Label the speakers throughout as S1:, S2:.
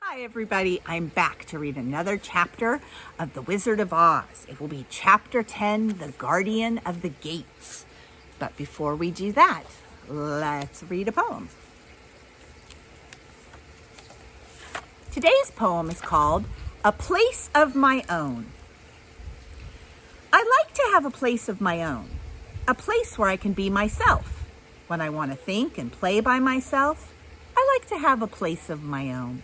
S1: Hi everybody, I'm back to read another chapter of The Wizard of Oz. It will be chapter 10, The Guardian of the Gates. But before we do that, let's read a poem. Today's poem is called A Place of My Own. I like to have a place of my own, a place where I can be myself. When I want to think and play by myself, I like to have a place of my own.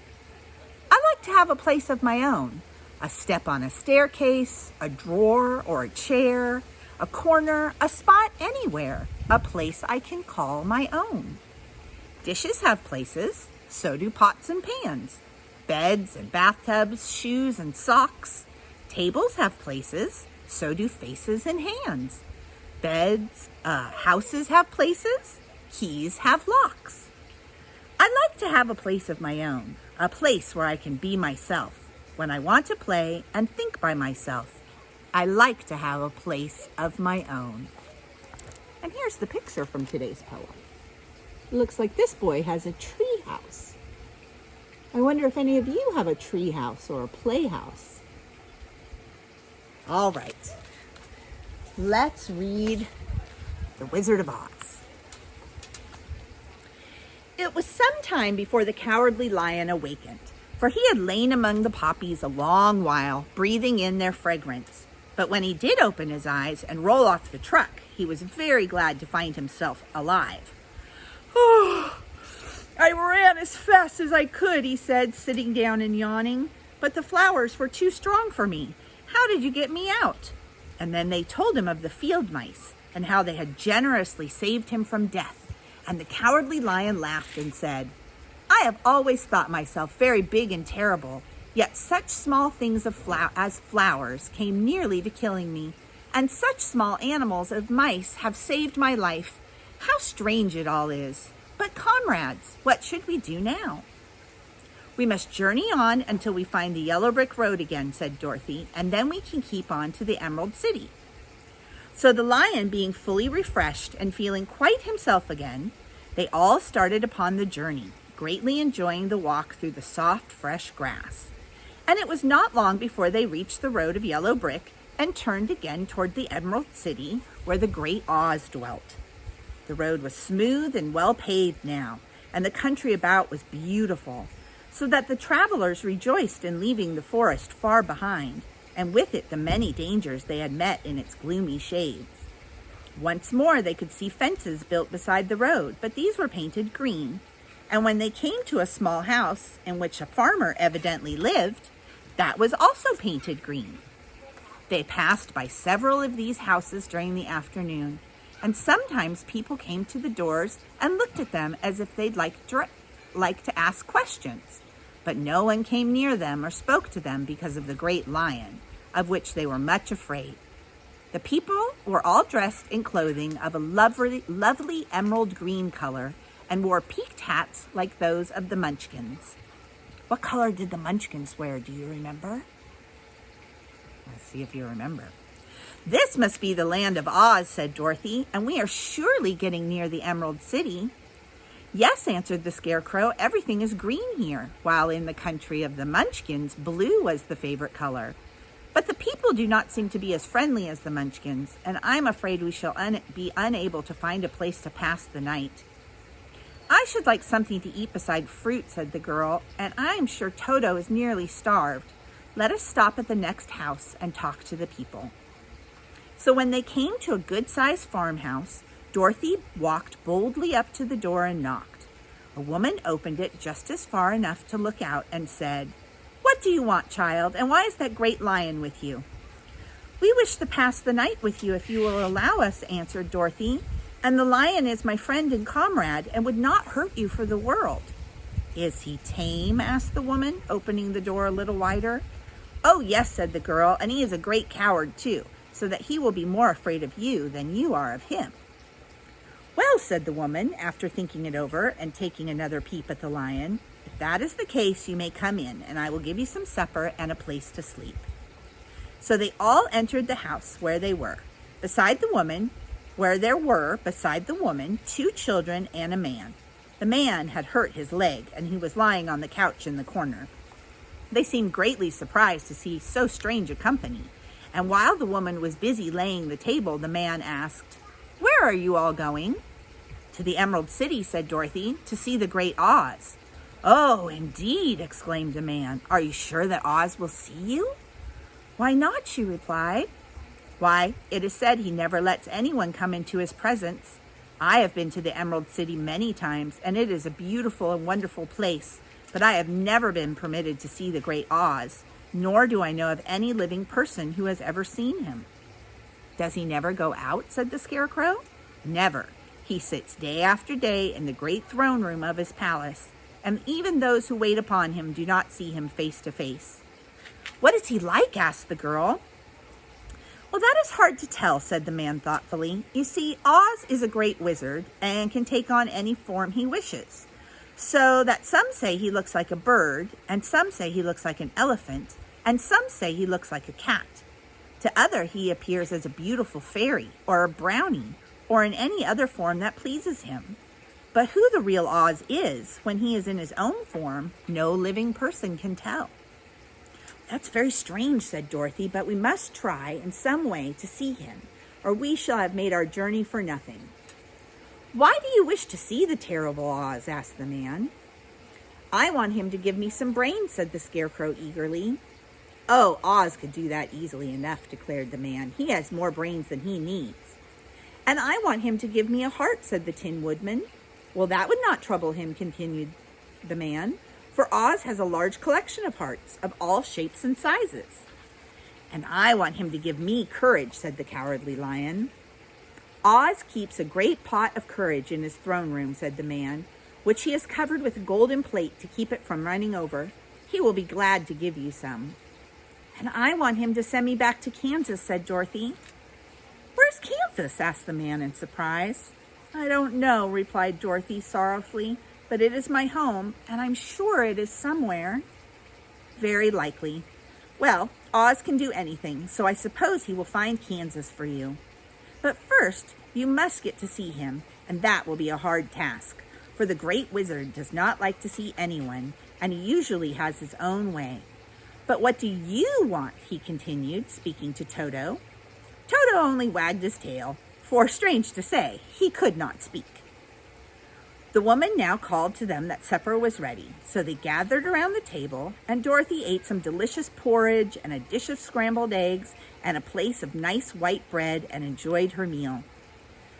S1: I like to have a place of my own, a step on a staircase, a drawer or a chair, a corner, a spot anywhere, a place I can call my own. Dishes have places, so do pots and pans. Beds and bathtubs, shoes and socks. Tables have places, so do faces and hands. Houses have places, keys have locks. I like to have a place of my own, a place where I can be myself. When I want to play and think by myself, I like to have a place of my own. And here's the picture from today's poem. It looks like this boy has a tree house. I wonder if any of you have a tree house or a playhouse. All right, let's read The Wizard of Oz. It was some time before the Cowardly Lion awakened, for he had lain among the poppies a long while, breathing in their fragrance. But when he did open his eyes and roll off the truck, he was very glad to find himself alive. "Oh, I ran as fast as I could," he said, sitting down and yawning. "But the flowers were too strong for me. How did you get me out?" And then they told him of the field mice and how they had generously saved him from death. And the Cowardly Lion laughed and said, "I have always thought myself very big and terrible, yet such small things as flowers came nearly to killing me, and such small animals as mice have saved my life. How strange it all is. But comrades, what should we do now?" "We must journey on until we find the yellow brick road again," said Dorothy, "and then we can keep on to the Emerald City." So the lion, being fully refreshed and feeling quite himself again, they all started upon the journey, greatly enjoying the walk through the soft, fresh grass. And it was not long before they reached the road of yellow brick and turned again toward the Emerald City, where the great Oz dwelt. The road was smooth and well paved now, and the country about was beautiful, so that the travelers rejoiced in leaving the forest far behind, and with it the many dangers they had met in its gloomy shades. Once more they could see fences built beside the road, but these were painted green, and when they came to a small house in which a farmer evidently lived, that was also painted green. They passed by several of these houses during the afternoon, and sometimes people came to the doors and looked at them as if they'd like to ask questions. But no one came near them or spoke to them because of the great lion, of which they were much afraid. The people were all dressed in clothing of a lovely emerald green color and wore peaked hats like those of the Munchkins. What color did the Munchkins wear? Do you remember? Let's see if you remember. "This must be the land of Oz," said Dorothy, "and we are surely getting near the Emerald City." "Yes," answered the Scarecrow, "everything is green here, while in the country of the Munchkins, blue was the favorite color. But the people do not seem to be as friendly as the Munchkins, and I'm afraid we shall be unable to find a place to pass the night." "I should like something to eat beside fruit," said the girl, "and I'm sure Toto is nearly starved. Let us stop at the next house and talk to the people." So when they came to a good-sized farmhouse, Dorothy walked boldly up to the door and knocked. A woman opened it just as far enough to look out and said, "What do you want, child, and why is that great lion with you?" "We wish to pass the night with you if you will allow us," answered Dorothy, "and the lion is my friend and comrade and would not hurt you for the world." "Is he tame?" asked the woman, opening the door a little wider. "Oh, yes," said the girl, "and he is a great coward too, so that he will be more afraid of you than you are of him." "Well," said the woman, after thinking it over and taking another peep at the lion, "if that is the case, you may come in, and I will give you some supper and a place to sleep." So they all entered the house where there were, beside the woman, 2 children and a man. The man had hurt his leg, and he was lying on the couch in the corner. They seemed greatly surprised to see so strange a company, and while the woman was busy laying the table, the man asked, "Where are you all going?" "To the Emerald City," said Dorothy, "to see the great Oz." "Oh, indeed!" exclaimed the man. "Are you sure that Oz will see you?" "Why not?" she replied. "Why, it is said he never lets anyone come into his presence. I have been to the Emerald City many times, and it is a beautiful and wonderful place, but I have never been permitted to see the great Oz, nor do I know of any living person who has ever seen him." "Does he never go out?" said the Scarecrow. "Never. He sits day after day in the great throne room of his palace, and even those who wait upon him do not see him face to face." "What is he like?" asked the girl. "Well, that is hard to tell," said the man thoughtfully. "You see, Oz is a great wizard and can take on any form he wishes. So that some say he looks like a bird, and some say he looks like an elephant, and some say he looks like a cat. To others, he appears as a beautiful fairy or a brownie, or in any other form that pleases him. But who the real Oz is when he is in his own form, no living person can tell." "That's very strange," said Dorothy, "but we must try in some way to see him, or we shall have made our journey for nothing." "Why do you wish to see the terrible Oz?" asked the man. "I want him to give me some brains," said the Scarecrow eagerly. "Oh, Oz could do that easily enough," declared the man. "He has more brains than he needs." "And I want him to give me a heart," said the Tin Woodman. "Well, that would not trouble him," continued the man, "for Oz has a large collection of hearts of all shapes and sizes." "And I want him to give me courage," said the Cowardly Lion. "Oz keeps a great pot of courage in his throne room," said the man, "which he has covered with a golden plate to keep it from running over. He will be glad to give you some." "And I want him to send me back to Kansas," said Dorothy. "Where's Kansas?" asked the man in surprise. "I don't know," replied Dorothy sorrowfully, "but it is my home, and I'm sure it is somewhere." "Very likely. Well, Oz can do anything, so I suppose he will find Kansas for you. But first, you must get to see him, and that will be a hard task, for the great wizard does not like to see anyone, and he usually has his own way. But what do you want?" he continued, speaking to Toto. Toto only wagged his tail, for, strange to say, he could not speak. The woman now called to them that supper was ready, so they gathered around the table, and Dorothy ate some delicious porridge and a dish of scrambled eggs and a place of nice white bread and enjoyed her meal.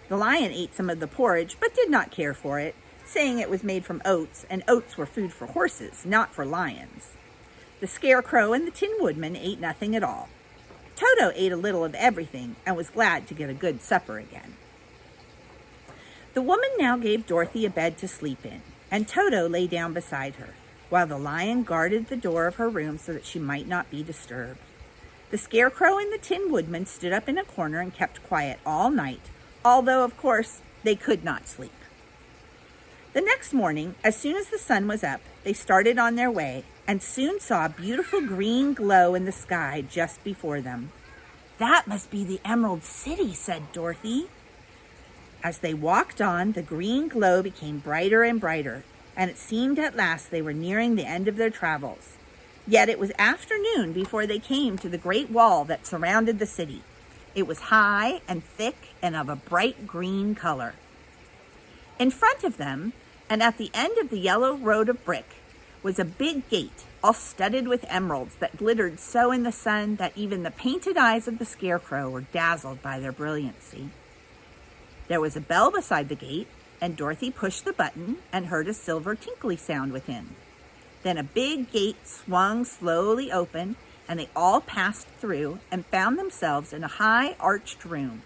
S1: The lion ate some of the porridge, but did not care for it, saying it was made from oats, and oats were food for horses, not for lions. The Scarecrow and the Tin Woodman ate nothing at all. Toto ate a little of everything and was glad to get a good supper again. The woman now gave Dorothy a bed to sleep in, and Toto lay down beside her, while the lion guarded the door of her room so that she might not be disturbed. The Scarecrow and the Tin Woodman stood up in a corner and kept quiet all night, although, of course, they could not sleep. The next morning, as soon as the sun was up, they started on their way and soon saw a beautiful green glow in the sky just before them. "That must be the Emerald City," said Dorothy. As they walked on, the green glow became brighter and brighter, and it seemed at last they were nearing the end of their travels. Yet it was afternoon before they came to the great wall that surrounded the city. It was high and thick and of a bright green color. In front of them, and at the end of the yellow road of brick, was a big gate, all studded with emeralds that glittered so in the sun that even the painted eyes of the Scarecrow were dazzled by their brilliancy. There was a bell beside the gate, and Dorothy pushed the button and heard a silver tinkly sound within. Then a big gate swung slowly open, and they all passed through and found themselves in a high arched room,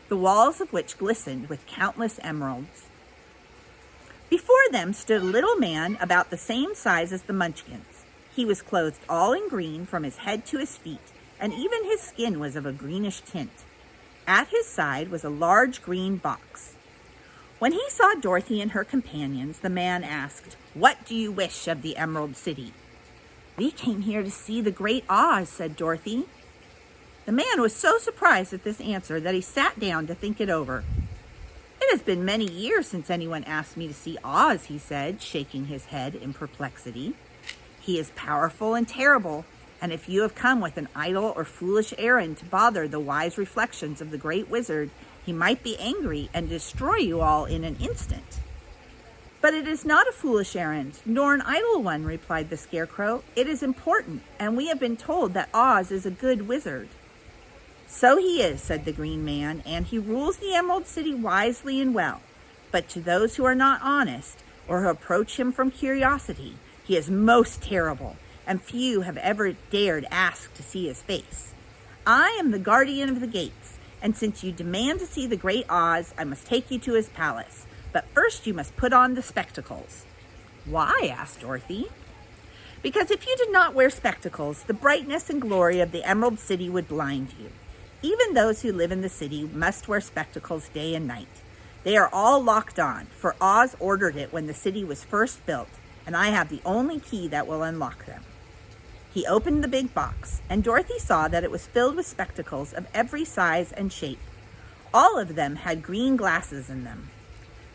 S1: the walls of which glistened with countless emeralds. Before them stood a little man about the same size as the Munchkins. He was clothed all in green from his head to his feet, and even his skin was of a greenish tint. At his side was a large green box. When he saw Dorothy and her companions, the man asked, "What do you wish of the Emerald City?" "We came here to see the great Oz," said Dorothy. The man was so surprised at this answer that he sat down to think it over. "It has been many years since anyone asked me to see Oz," he said, shaking his head in perplexity. He is powerful and terrible, and if you have come with an idle or foolish errand to bother the wise reflections of the great wizard, he might be angry and destroy you all in an instant." "But it is not a foolish errand, nor an idle one," replied the Scarecrow. "It is important, and we have been told that Oz is a good wizard." "So he is," said the Green Man, "and he rules the Emerald City wisely and well. But to those who are not honest, or who approach him from curiosity, he is most terrible, and few have ever dared ask to see his face. I am the guardian of the gates, and since you demand to see the great Oz, I must take you to his palace. But first you must put on the spectacles." "Why?" asked Dorothy. "Because if you did not wear spectacles, the brightness and glory of the Emerald City would blind you. Even those who live in the city must wear spectacles day and night. They are all locked on, for Oz ordered it when the city was first built, and I have the only key that will unlock them." He opened the big box, and Dorothy saw that it was filled with spectacles of every size and shape. All of them had green glasses in them.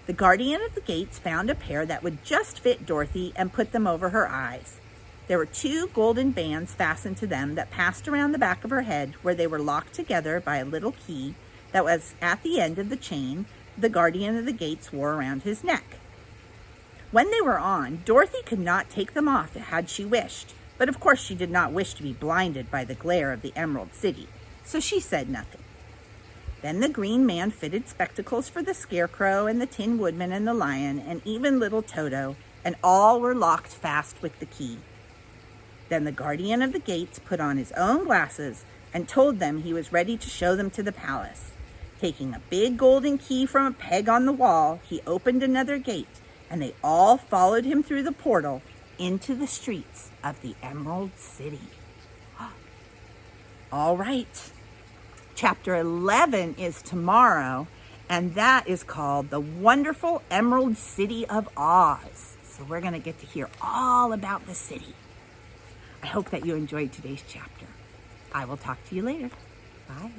S1: The guardian of the gates found a pair that would just fit Dorothy and put them over her eyes. There were 2 golden bands fastened to them that passed around the back of her head, where they were locked together by a little key that was at the end of the chain the guardian of the gates wore around his neck. When they were on, Dorothy could not take them off had she wished, but of course she did not wish to be blinded by the glare of the Emerald City, so she said nothing. Then the Green Man fitted spectacles for the Scarecrow and the Tin Woodman and the Lion and even little Toto, and all were locked fast with the key. Then the guardian of the gates put on his own glasses and told them he was ready to show them to the palace. Taking a big golden key from a peg on the wall, he opened another gate, and they all followed him through the portal into the streets of the Emerald City. All right. Chapter 11 is tomorrow, and that is called The Wonderful Emerald City of Oz. So we're going to get to hear all about the city. I hope that you enjoyed today's chapter. I will talk to you later. Bye.